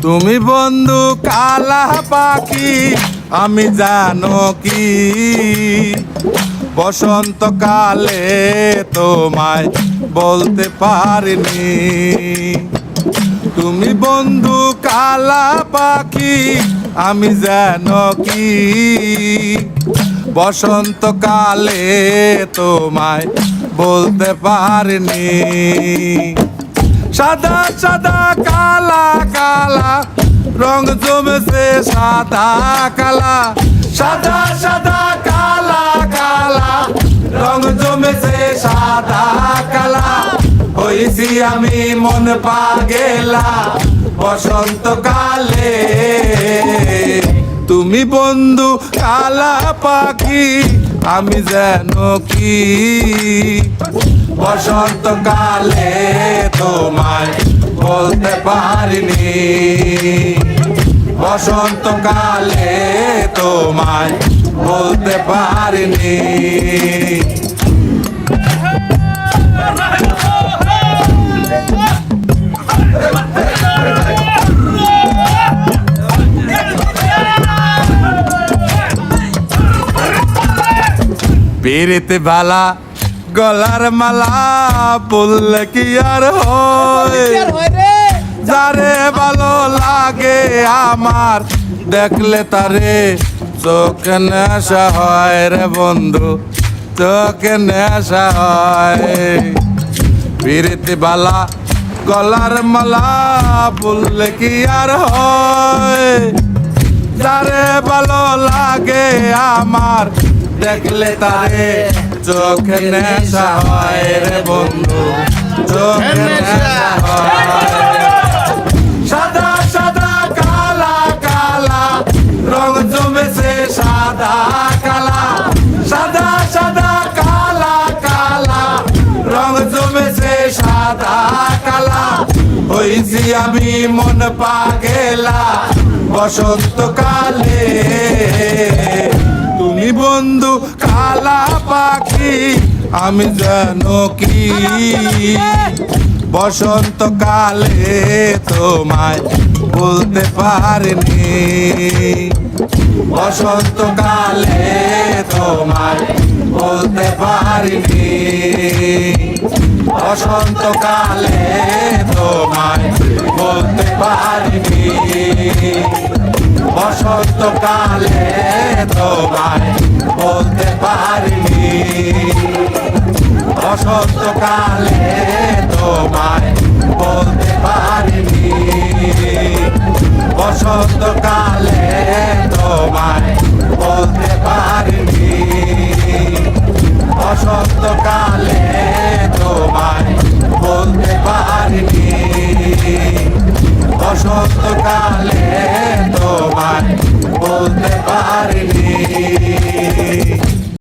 তুমি বন্ধু কালা পাখি আমি জানো কি বসন্তকালে তোমায় বলতে পারিনি। তুমি বন্ধু কালা পাখি আমি জানো কি বসন্তকালে তোমায় বলতে পারিনি। সাদা সাদা কালা কালা রং জমেছে সাদা কালা, সাদা সাদা কালা কালা রং জমেছে সাদা কালা। হইছি আমি মন পাগেলা বসন্তকালে। তুমি বন্ধু কালা পাখি আমি যেন কি বসন্তকালে তোমায় বলতে পারিনি। বসন্তকালে তোমায় বলতে পারিনি। পিরিতে বালা গলার মালা বললে কি আর হয়, যারে ভালো লাগে আমার দেখলে তারে চোখে নেশা হয় রে বন্ধু, চোখে নেশা হয়। পিরিতে বালা গলার মালা বললে কি আর হয়, যারে ভালো লাগে আমার দেখলে তারে চোখে নেশা হয় রে বন্ধু, চোখে নেশা হয়। সাদা সাদা কালা কালা রং জমেছে সাদা কালা, সাদা সাদা কালা কালা রং জমেছে সাদা কালা। হইছি আমি মন পাগেলা বসন্তকালে। তুমি বন্ধু কালা পাখি আমি জানো কি বসন্তকালে তোমায় বলতে পারিনি। বসন্তকালে তোমায় বলতে পারিনি। বসন্তকালে তোমায় বলতে পারিনি। বসন্তকালে তোমায় বলতে পারিনি। বসন্তকালে তোমায়